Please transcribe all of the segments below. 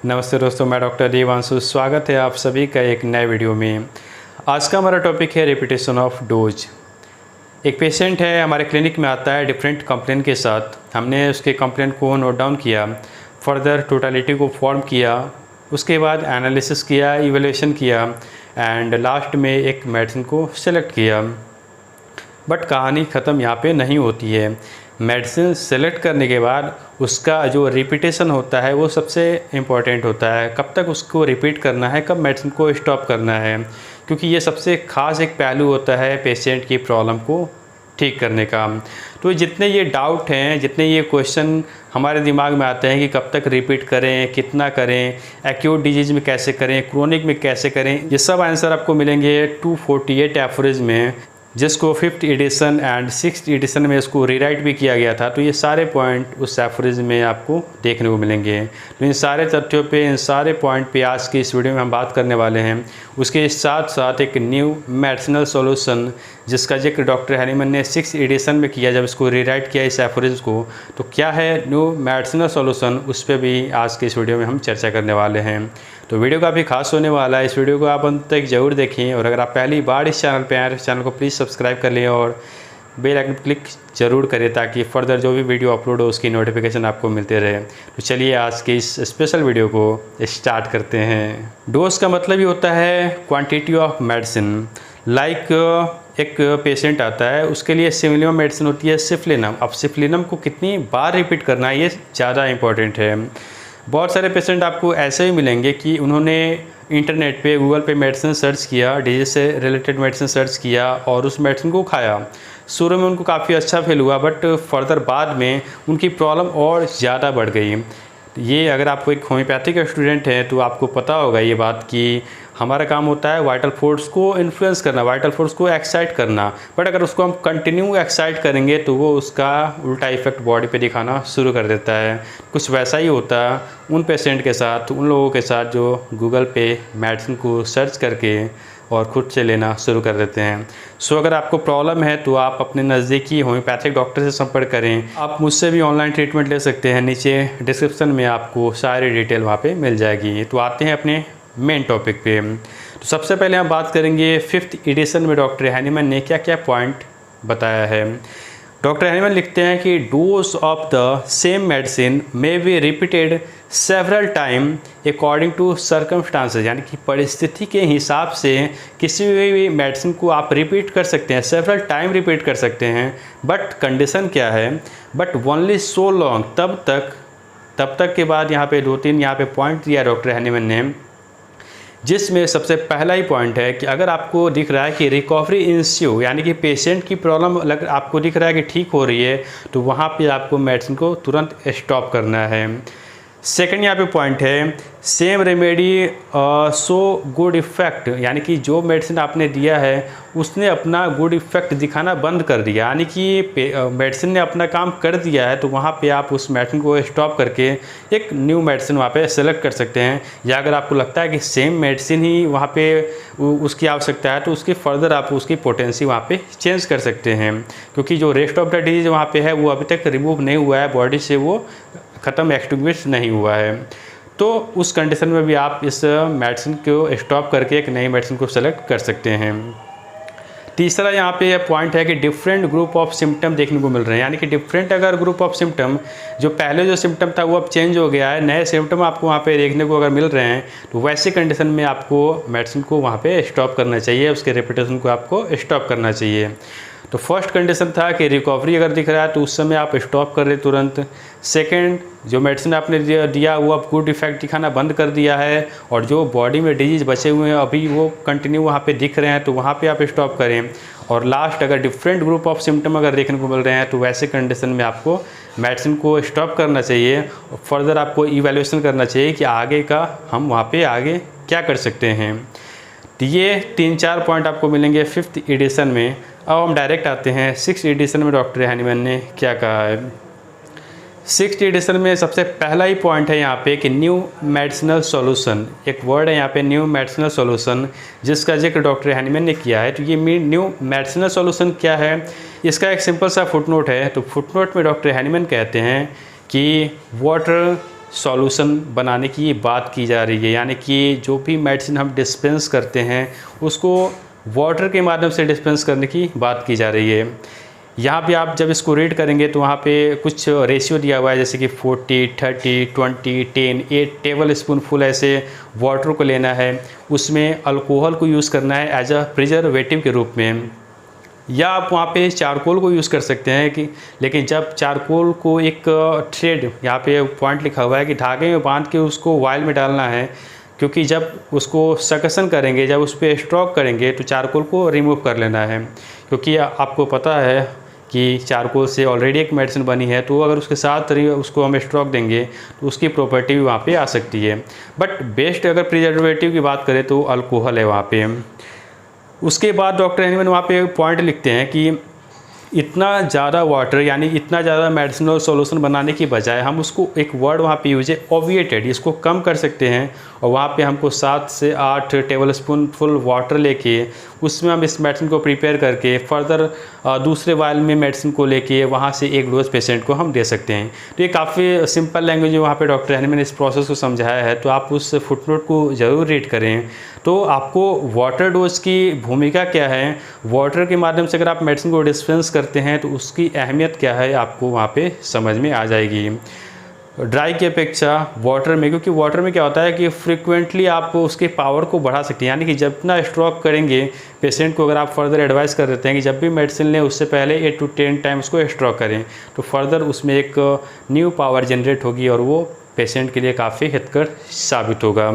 नमस्ते दोस्तों, मैं डॉक्टर देवांशु। स्वागत है आप सभी का एक नए वीडियो में। आज का हमारा टॉपिक है रिपीटेशन ऑफ डोज। एक पेशेंट है, हमारे क्लिनिक में आता है डिफरेंट कंप्लेन के साथ। हमने उसके कंप्लेन को नोट डाउन किया, फर्दर टोटलिटी को फॉर्म किया, उसके बाद एनालिसिस किया, इवैल्यूएशन किया एंड लास्ट में एक मेडिसिन को सेलेक्ट किया। बट कहानी ख़त्म यहाँ पे नहीं होती है। मेडिसिन सेलेक्ट करने के बाद उसका जो रिपीटेशन होता है वो सबसे इम्पॉर्टेंट होता है। कब तक उसको रिपीट करना है, कब मेडिसिन को स्टॉप करना है, क्योंकि ये सबसे ख़ास एक पहलू होता है पेशेंट की प्रॉब्लम को ठीक करने का। तो जितने ये डाउट हैं, जितने ये क्वेश्चन हमारे दिमाग में आते हैं कि कब तक रिपीट करें, कितना करें, एक्यूट डिजीज़ में कैसे करें, क्रोनिक में कैसे करें, ये सब आंसर आपको मिलेंगे 248 एफरेज में, जिसको 5th addition and 6th addition में इसको रीराइट भी किया गया था। तो ये सारे पॉइंट उस एफरेज में आपको देखने को मिलेंगे। तो इन सारे तथ्यों पे, इन सारे पॉइंट पे आज की इस वीडियो में हम बात करने वाले हैं। उसके साथ साथ एक न्यू मेडिसिनल सॉल्यूशन जिसका जिक्र डॉक्टर हैनीमैन ने 6th एडिशन में किया जब इसको रीराइट किया इस एफरेज को। तो क्या है न्यू मेडिसिनल सॉल्यूशन, उस पर भी आज की इस वीडियो में हम चर्चा करने वाले हैं। तो वीडियो काफ़ी खास होने वाला है। इस वीडियो को आप अंत तक जरूर देखें और अगर आप पहली बार इस चैनल पे आए तो चैनल को प्लीज़ सब्सक्राइब कर लें और बेल आइकन क्लिक जरूर करें ताकि फर्दर जो भी वीडियो अपलोड हो उसकी नोटिफिकेशन आपको मिलते रहे। तो चलिए आज के इस स्पेशल वीडियो को स्टार्ट करते हैं। डोज का मतलब ही होता है क्वांटिटी ऑफ मेडिसिन। लाइक एक पेशेंट आता है, उसके लिए सिमिलम मेडिसिन होती है सिफ्लिनम। अब सिफ्लिनम को कितनी बार रिपीट करना है ये ज़्यादा इंपॉर्टेंट है। बहुत सारे पेशेंट आपको ऐसे ही मिलेंगे कि उन्होंने इंटरनेट पे, गूगल पे मेडिसिन सर्च किया, डिजीज से रिलेटेड मेडिसिन सर्च किया और उस मेडिसिन को खाया। शुरू में उनको काफ़ी अच्छा फील हुआ, बट फर्दर बाद में उनकी प्रॉब्लम और ज़्यादा बढ़ गई। ये अगर आप एक होम्योपैथिक स्टूडेंट हैं तो आपको पता होगा ये बात कि हमारा काम होता है वाइटल फोर्स को इन्फ्लुएंस करना, वाइटल फोर्स को एक्साइट करना। बट अगर उसको हम कंटिन्यू एक्साइट करेंगे तो वो उसका उल्टा इफेक्ट बॉडी पे दिखाना शुरू कर देता है। कुछ वैसा ही होता है उन पेशेंट के साथ, उन लोगों के साथ जो गूगल पे मेडिसिन को सर्च करके और खुद से लेना शुरू कर देते हैं। सो अगर आपको प्रॉब्लम है तो आप अपने नज़दीकी होम्योपैथिक डॉक्टर से संपर्क करें। आप मुझसे भी ऑनलाइन ट्रीटमेंट ले सकते हैं। नीचे डिस्क्रिप्शन में आपको सारी डिटेल वहाँ पे मिल जाएगी। तो आते हैं अपने मेन टॉपिक पे। तो सबसे पहले हम बात करेंगे 5th एडिशन में डॉक्टर हैनीमैन ने क्या क्या पॉइंट बताया है। डॉक्टर हैनीमैन लिखते हैं कि dose of the same medicine may be repeated several time according to circumstances, यानी कि परिस्थिति के हिसाब से किसी भी मेडिसिन को आप रिपीट कर सकते हैं, सेवरल टाइम रिपीट कर सकते हैं। बट कंडीशन क्या है, बट ओनली सो लॉन्ग, तब तक के बाद यहाँ पे 2-3 यहाँ पे पॉइंट दिया डॉक्टर हैनीमैन ने, जिसमें सबसे पहला ही पॉइंट है कि अगर आपको दिख रहा है कि रिकवरी इंस्यू, यानी कि पेशेंट की प्रॉब्लम अगर आपको दिख रहा है कि ठीक हो रही है तो वहाँ पे आपको मेडिसिन को तुरंत स्टॉप करना है। सेकंड यहाँ पे पॉइंट है same remedy so good effect, यानी कि जो मेडिसिन आपने दिया है उसने अपना गुड इफ़ेक्ट दिखाना बंद कर दिया, यानी कि मेडिसिन ने अपना काम कर दिया है। तो वहाँ पे आप उस मेडिसिन को स्टॉप करके एक न्यू मेडिसिन वहाँ पे सेलेक्ट कर सकते हैं। या अगर आपको लगता है कि सेम मेडिसिन ही वहाँ पे उसकी आवश्यकता है तो उसकी फर्दर आप उसकी पोटेंसी वहाँ पे चेंज कर सकते हैं, क्योंकि जो रेस्ट ऑफ द डिजीज वहाँ पे है वो अभी तक रिमूव नहीं हुआ है बॉडी से, वो ख़त्म, एक्सटिंग्विश नहीं हुआ है। तो उस कंडीशन में भी आप इस मेडिसिन को स्टॉप करके एक नई मेडिसिन को सेलेक्ट कर सकते हैं। तीसरा यहाँ पे पॉइंट है कि डिफरेंट ग्रुप ऑफ सिम्टम देखने को मिल रहे हैं, यानी कि डिफरेंट अगर ग्रुप ऑफ सिम्टम, जो पहले जो सिम्टम था वो अब चेंज हो गया है, नए सिम्टम आपको वहाँ पे देखने को अगर मिल रहे हैं तो वैसे कंडीशन में आपको मेडिसिन को वहाँ पे स्टॉप करना चाहिए, उसके रिपीटेशन को आपको स्टॉप करना चाहिए। तो फर्स्ट कंडीशन था कि रिकवरी अगर दिख रहा है तो उस समय आप स्टॉप कर रहे तुरंत। सेकंड, जो मेडिसिन आपने दिया वो अब गुड इफेक्ट दिखाना बंद कर दिया है और जो बॉडी में डिजीज बचे हुए हैं अभी वो कंटिन्यू वहाँ पे दिख रहे हैं तो वहाँ पे आप स्टॉप करें। और लास्ट, अगर डिफरेंट ग्रुप ऑफ सिम्टम अगर देखने को मिल रहे हैं तो वैसे कंडीशन में आपको मेडिसिन को स्टॉप करना चाहिए और फर्दर आपको इवैल्यूएशन करना चाहिए कि आगे का हम वहाँ पे आगे क्या कर सकते हैं। तो ये 3-4 पॉइंट आपको मिलेंगे 5th एडिशन में। अब हम डायरेक्ट आते हैं 6th एडिशन में डॉक्टर हैनीमैन ने क्या कहा है। 6th एडिशन में सबसे पहला ही पॉइंट है यहाँ पे कि न्यू मेडिसिनल सॉल्यूशन, एक वर्ड है यहाँ पे न्यू मेडिसिनल सॉल्यूशन, जिसका जिक्र डॉक्टर हैनीमैन ने किया है। तो ये न्यू मेडिसिनल सॉल्यूशन क्या है, इसका एक सिंपल सा फुटनोट है। तो फुटनोट में डॉक्टर हैनीमैन कहते हैं कि वाटर सॉल्यूशन बनाने की बात की जा रही है, यानी कि जो भी मेडिसिन हम डिस्पेंस करते हैं उसको वाटर के माध्यम से डिस्पेंस करने की बात की जा रही है। यहाँ पे आप जब इसको रीड करेंगे तो वहाँ पे कुछ रेशियो दिया हुआ है, जैसे कि 40, 30, 20, 10, 8 टेबल स्पून फुल ऐसे वाटर को लेना है। उसमें अल्कोहल को यूज़ करना है एज अ प्रिजर्वेटिव के रूप में, या आप वहाँ पे चारकोल को यूज़ कर सकते हैं कि, लेकिन जब चारकोल को एक थ्रेड, यहाँ पे पॉइंट लिखा हुआ है कि धागे में बांध के उसको वायल में डालना है, क्योंकि जब उसको सकसन करेंगे, जब उस पर स्ट्रोक करेंगे तो चारकोल को रिमूव कर लेना है, क्योंकि आपको पता है कि चारकोल से ऑलरेडी एक मेडिसिन बनी है, तो अगर उसके साथ उसको हम स्ट्रोक देंगे तो उसकी प्रॉपर्टी भी वहाँ पे आ सकती है। बट बेस्ट अगर प्रिजर्वेटिव की बात करें तो अल्कोहल है वहाँ पे। उसके बाद डॉक्टर हैनीमैन वहाँ पे पॉइंट लिखते हैं कि इतना ज़्यादा वाटर, यानी इतना ज़्यादा मेडिसिनल सॉल्यूशन बनाने की बजाय हम उसको एक वर्ड वहाँ पे यूज है ओविएटेड, इसको कम कर सकते हैं। और वहाँ पे हमको 7 से 8 टेबल स्पून फुल वाटर लेके उसमें हम इस मेडिसिन को प्रिपेयर करके फर्दर दूसरे वायल में मेडिसिन को लेके वहाँ से एक डोज पेशेंट को हम दे सकते हैं। तो ये काफ़ी सिंपल लैंग्वेज में वहाँ पे डॉक्टर हैनीमैन इस प्रोसेस को समझाया है, तो आप उस फुटनोट को ज़रूर रीड करें। तो आपको वाटर डोज की भूमिका क्या है, वाटर के माध्यम से अगर आप मेडिसिन को डिस्पेंस करते हैं तो उसकी अहमियत क्या है, आपको वहाँ पे समझ में आ जाएगी। ड्राई की अपेक्षा वाटर में, क्योंकि वाटर में क्या होता है कि फ्रिक्वेंटली आप उसके पावर को बढ़ा सकते हैं, यानी कि जितना स्ट्रोक करेंगे पेशेंट को, अगर आप फर्दर एडवाइस कर देते हैं कि जब भी मेडिसिन लें उससे पहले 8 to 10 टाइम्स को स्ट्रोक करें, तो फर्दर उसमें एक न्यू पावर जनरेट होगी और वो पेशेंट के लिए काफ़ी हितकर साबित होगा।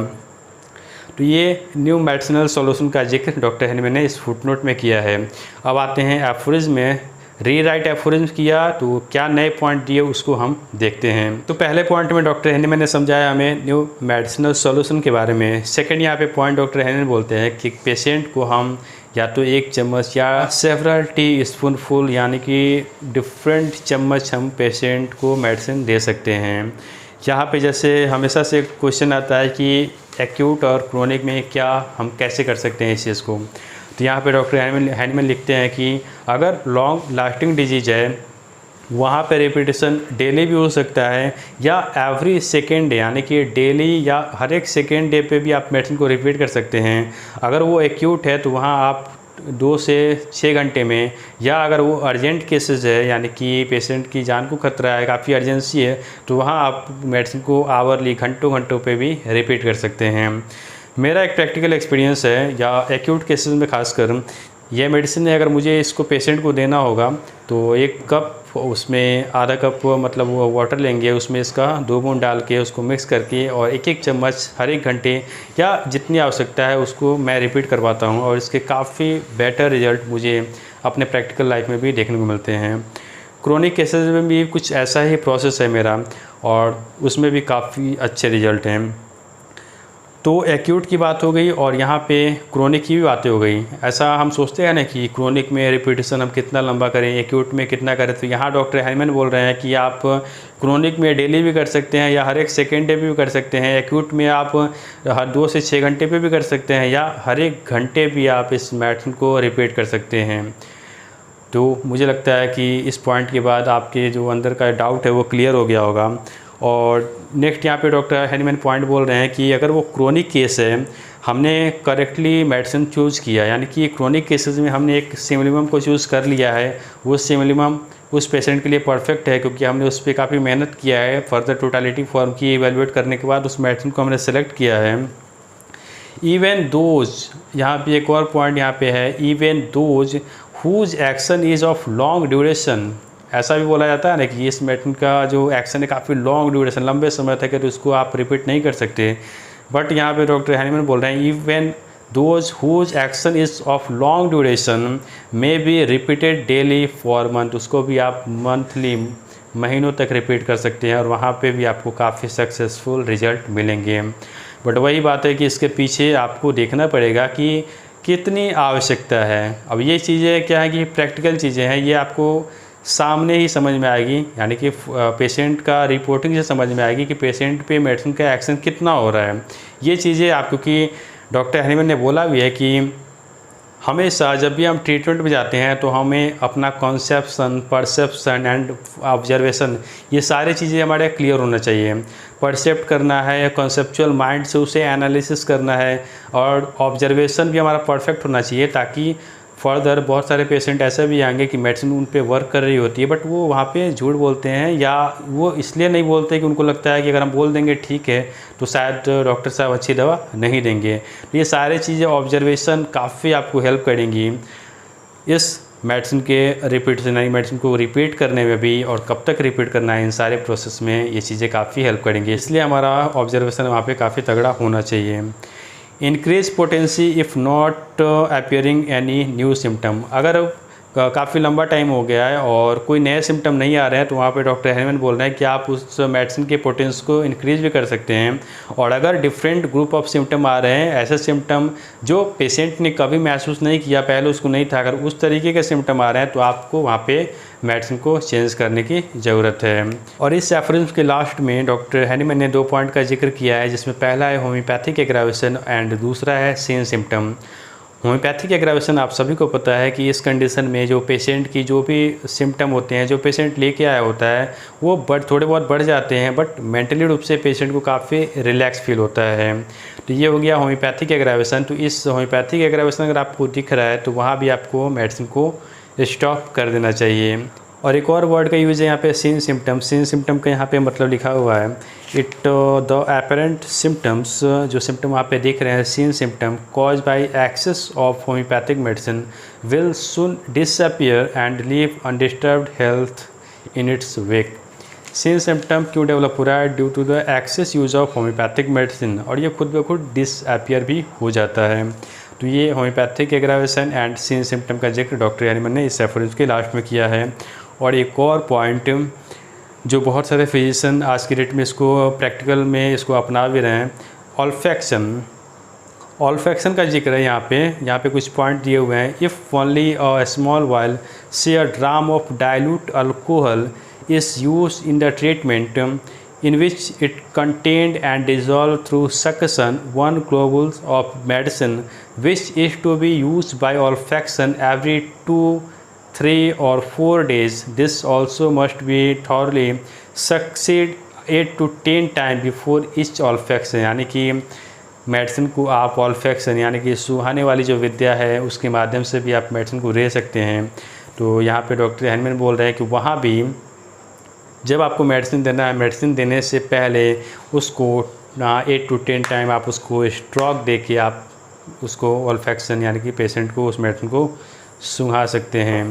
तो ये न्यू मेडिसिनल सॉल्यूशन का जिक्र डॉक्टर हैनीमैन ने इस फुटनोट में किया है। अब आते हैं एफोरिज्म में। रीराइट एफोरिज्म किया तो क्या नए पॉइंट दिए उसको हम देखते हैं। तो पहले पॉइंट में डॉक्टर हैनीमैन ने समझाया हमें न्यू मेडिसिनल सॉल्यूशन के बारे में। सेकंड यहाँ पे पॉइंट डॉक्टर हैनीमैन बोलते हैं कि पेशेंट को हम या तो 1 चम्मच या सेवरल टी स्पूनफुल, यानी कि डिफरेंट चम्मच हम पेशेंट को मेडिसिन दे सकते हैं। यहाँ पे जैसे हमेशा से क्वेश्चन आता है कि एक्यूट और क्रोनिक में क्या हम कैसे कर सकते हैं इस चीज़ को। तो यहाँ पे डॉक्टर हैनीमैन लिखते हैं कि अगर लॉन्ग लास्टिंग डिजीज है वहाँ पे रिपीटेशन डेली भी हो सकता है या एवरी सेकेंड डे, यानी कि डेली या हर एक सेकेंड डे पे भी आप मेडिसिन को रिपीट कर सकते हैं। अगर वो एक्यूट है तो वहाँ आप 2 से 6 घंटे में, या अगर वो अर्जेंट केसेस है यानी कि पेशेंट की जान को खतरा है, काफ़ी अर्जेंसी है, तो वहाँ आप मेडिसिन को आवरली घंटों घंटों पे भी रिपीट कर सकते हैं। मेरा एक प्रैक्टिकल एक्सपीरियंस है, या एक्यूट केसेस में खासकर ये मेडिसिन है, अगर मुझे इसको पेशेंट को देना होगा तो 1 कप, उसमें आधा कप मतलब वो वाटर लेंगे, उसमें इसका 2 बूंद डाल के उसको मिक्स करके और 1-1 चम्मच हर 1 घंटे या जितनी आवश्यकता है उसको मैं रिपीट करवाता हूँ, और इसके काफ़ी बेटर रिज़ल्ट मुझे अपने प्रैक्टिकल लाइफ में भी देखने को मिलते हैं। क्रोनिक केसेस में भी कुछ ऐसा ही प्रोसेस है मेरा, और उसमें भी काफ़ी अच्छे रिज़ल्ट हैं। तो एक्यूट की बात हो गई और यहाँ पे क्रोनिक की भी बातें हो गई। ऐसा हम सोचते हैं ना कि क्रोनिक में रिपीटेशन हम कितना लंबा करें, एक्यूट में कितना करें, तो यहाँ डॉक्टर हैनीमैन बोल रहे हैं कि आप क्रोनिक में डेली भी कर सकते हैं या हर एक सेकेंड डे भी कर सकते हैं। एक्यूट में आप हर 2 से 6 घंटे पे भी कर सकते हैं, या हर 1 घंटे भी आप इस मेडिसिन को रिपीट कर सकते हैं। तो मुझे लगता है कि इस पॉइंट के बाद आपके जो अंदर का डाउट है वो क्लियर हो गया होगा। और नेक्स्ट यहाँ पे डॉक्टर हैनीमैन पॉइंट बोल रहे हैं कि अगर वो क्रोनिक केस है, हमने करेक्टली मेडिसिन चूज़ किया, यानी कि क्रोनिक केसेस में हमने एक सिमिलिमम को चूज़ कर लिया है, वो सिमिलिमम उस पेशेंट के लिए परफेक्ट है, क्योंकि हमने उस पर काफ़ी मेहनत किया है। फर्दर टोटलिटी फॉर्म की इवेलुएट करने के बाद उस मेडिसिन को हमने सेलेक्ट किया है। इवन दोज, यहाँ पे एक और पॉइंट यहाँ पे है, even those whose action is of long duration. ऐसा भी बोला जाता है ना कि इस मेडिसिन का जो एक्शन है काफ़ी लॉन्ग ड्यूरेशन, लंबे समय तक है, तो उसको आप रिपीट नहीं कर सकते। बट यहाँ पे डॉक्टर हैनीमैन बोल रहे हैं even those whose action is of long duration may be repeated daily for month, उसको भी आप मंथली, महीनों तक रिपीट कर सकते हैं, और वहाँ पे भी आपको काफ़ी सक्सेसफुल रिजल्ट मिलेंगे। बट वही बात है कि इसके पीछे आपको देखना पड़ेगा कि कितनी आवश्यकता है। अब ये चीज़ें क्या है कि प्रैक्टिकल चीज़ें हैं, ये आपको सामने ही समझ में आएगी, यानी कि पेशेंट का रिपोर्टिंग से समझ में आएगी कि पेशेंट पे मेडिसिन का एक्शन कितना हो रहा है। ये चीज़ें आप, क्योंकि डॉक्टर हैनीमैन ने बोला भी है कि हमेशा जब भी हम ट्रीटमेंट में जाते हैं तो हमें अपना कॉन्सेप्शन, परसेप्शन एंड ऑब्जर्वेशन, ये सारी चीज़ें हमारे क्लियर होना चाहिए। परसेप्ट करना है, कॉन्सेप्चुअल माइंड से उसे एनालिसिस करना है, और ऑब्जर्वेशन भी हमारा परफेक्ट होना चाहिए, ताकि फर्दर बहुत सारे पेशेंट ऐसे भी आएंगे कि मेडिसिन उन पे वर्क कर रही होती है बट वो वहाँ पे झूठ बोलते हैं, या वो इसलिए नहीं बोलते कि उनको लगता है कि अगर हम बोल देंगे ठीक है तो शायद डॉक्टर साहब अच्छी दवा नहीं देंगे। तो ये सारी चीज़ें ऑब्जर्वेशन काफ़ी आपको हेल्प करेंगी इस मेडिसिन के रिपीट नई मेडिसिन को रिपीट करने में भी, और कब तक रिपीट करना है, इन सारे प्रोसेस में ये चीज़ें काफ़ी हेल्प करेंगी। इसलिए हमारा ऑब्जर्वेशन वहाँ पे काफ़ी तगड़ा होना चाहिए। Increase potency if not appearing any new symptom, अगर काफ़ी लंबा टाइम हो गया है और कोई नए सिम्टम नहीं आ रहे हैं तो वहाँ पे डॉक्टर हैनीमैन बोल रहे हैं कि आप उस मेडिसिन के पोटेंस को इंक्रीज भी कर सकते हैं। और अगर डिफरेंट ग्रुप ऑफ सिम्टम आ रहे हैं, ऐसे सिम्टम जो पेशेंट ने कभी महसूस नहीं किया, पहले उसको नहीं था, अगर उस तरीके के सिम्टम आ रहे हैं तो आपको वहाँ पे मेडिसिन को चेंज करने की ज़रूरत है। और इस रेफरेंस के लास्ट में डॉक्टर हैनीमैन ने 2 पॉइंट का जिक्र किया है, जिसमें पहला है होम्योपैथिक एग्रावेशन एंड दूसरा है सीन सिम्टम। होम्योपैथिक एग्रावेशन आप सभी को पता है कि इस कंडीशन में जो पेशेंट की जो भी सिम्टम होते हैं, जो पेशेंट लेके आया होता है, वो थोड़े बहुत बढ़ जाते हैं, बट मेंटली रूप से पेशेंट को काफ़ी रिलैक्स फील होता है। तो ये हो गया होम्योपैथिक एग्रावेशन। तो इस होम्योपैथिक एग्रावेशन अगर आपको दिख रहा है तो वहाँ भी आपको मेडिसिन को स्टॉप कर देना चाहिए। और एक और वर्ड का यूज़ है यहाँ पे सीन सिम्टम। सीन सिम्टम का यहाँ पे मतलब लिखा हुआ है इट द एपरेंट सिम्टम्स, जो सिम्टम वहाँ पे दिख रहे हैं seen symptom cause by excess of homeopathic medicine will soon disappear and leave undisturbed health in its wake. Seen symptom क्यों डेवलप हो रहा है? Due to the excess use of homeopathic medicine, और ये खुद ब खुद डिसअपियर भी हो जाता है। तो ये homeopathic aggravation and seen symptom का जिक्र डॉक्टर हैनीमैन ने इस रेफरेंस के लास्ट में किया है। और एक और पॉइंट जो बहुत सारे फिजिशियन आज की डेट में इसको प्रैक्टिकल में इसको अपना भी रहे हैं, ऑल्फैक्शन। ऑल्फैक्शन का जिक्र है यहाँ पे कुछ पॉइंट दिए हुए हैं। If only a small vial say a dram of dilute alcohol is use in the treatment in which it contained and dissolved through suction 1 globule of medicine, which is to be used by olfaction every 2, 3 or 4 days. This also must be thoroughly succeed 8 to 10 times before each olfaction। यानी कि medicine को आप olfaction यानी कि सुहाने वाली जो विद्या है उसके माध्यम से भी आप मेडिसिन को ले सकते हैं। तो यहाँ पे डॉक्टर हैनीमैन बोल रहे हैं कि वहाँ भी जब आपको मेडिसिन देना है, मेडिसिन देने से पहले उसको 8 to 10 टाइम आप उसको स्ट्रोक दे के आप उसको ऑल्फैक्शन यानी कि पेशेंट को उस मेडिसिन को सूंघा सकते हैं।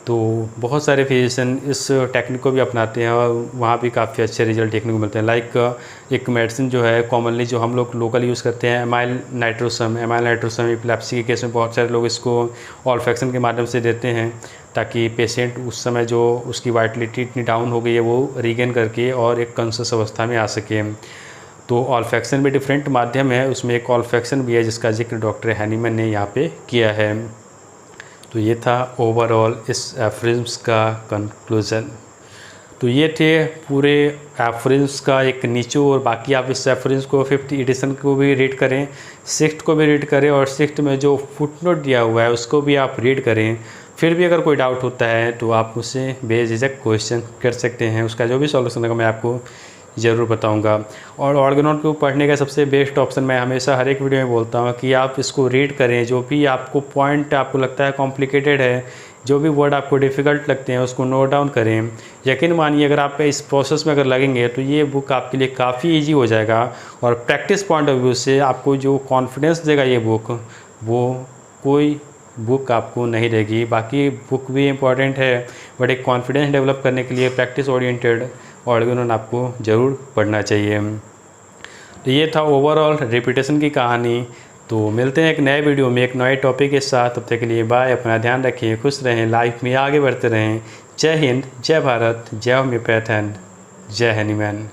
तो बहुत सारे फिजिशियन इस टेक्निक को भी अपनाते हैं और वहाँ भी काफ़ी अच्छे रिजल्ट देखने को मिलते हैं। लाइक एक मेडिसिन जो है कॉमनली जो हम लोग लोकल यूज़ करते हैं एमाइल नाइट्रोसम एपिलेप्सी के केस में बहुत सारे लोग इसको ऑल्फैक्शन के माध्यम से देते हैं, ताकि पेशेंट उस समय जो उसकी वाइटलिटी इतनी डाउन हो गई है वो रीगेन करके और एक कॉन्शियस अवस्था में आ सके। तो ऑल्फैक्शन भी डिफरेंट माध्यम है, उसमें एक ऑल्फैक्शन भी है जिसका जिक्र डॉक्टर हैनीमैन ने यहाँ पे किया है। तो ये था ओवरऑल इस एफरिम्स का कंक्लूज़न। तो ये थे पूरे एफरिम्स का एक निचोड़, और बाकी आप इस एफरिम्स को 5th एडिशन को भी रीड करें, 6th को भी रीड करें, और 6th में जो फुटनोट दिया हुआ है उसको भी आप रीड करें। फिर भी अगर कोई डाउट होता है तो आप मुझसे बेझिझक क्वेश्चन कर सकते हैं, उसका जो भी सॉल्यूशन होगा मैं आपको ज़रूर बताऊंगा। और ऑर्गेनॉट को पढ़ने का सबसे बेस्ट ऑप्शन मैं हमेशा हर एक वीडियो में बोलता हूँ कि आप इसको रीड करें। जो भी आपको पॉइंट आपको लगता है कॉम्प्लिकेटेड है, जो भी वर्ड आपको डिफ़िकल्ट लगते हैं उसको नोट डाउन करें। यकीन मानिए अगर आप इस प्रोसेस में अगर लगेंगे तो ये बुक आपके लिए काफ़ी ईजी हो जाएगा, और प्रैक्टिस पॉइंट ऑफ व्यू से आपको जो कॉन्फिडेंस देगा ये बुक, वो कोई बुक आपको नहीं देगी। बाकी बुक भी इम्पॉर्टेंट है, बट एक कॉन्फिडेंस डेवलप करने के लिए प्रैक्टिस ओरिएंटेड ऑर्गेनॉट आपको ज़रूर पढ़ना चाहिए। तो ये था ओवरऑल रिपीटेशन की कहानी। तो मिलते हैं एक नए वीडियो में एक नए टॉपिक के साथ। तब तक के लिए बाय, अपना ध्यान रखिए, खुश रहें, लाइफ में आगे बढ़ते रहें। जय हिंद, जय भारत, जय होम्योपैथ एंड जय हैनीमैन।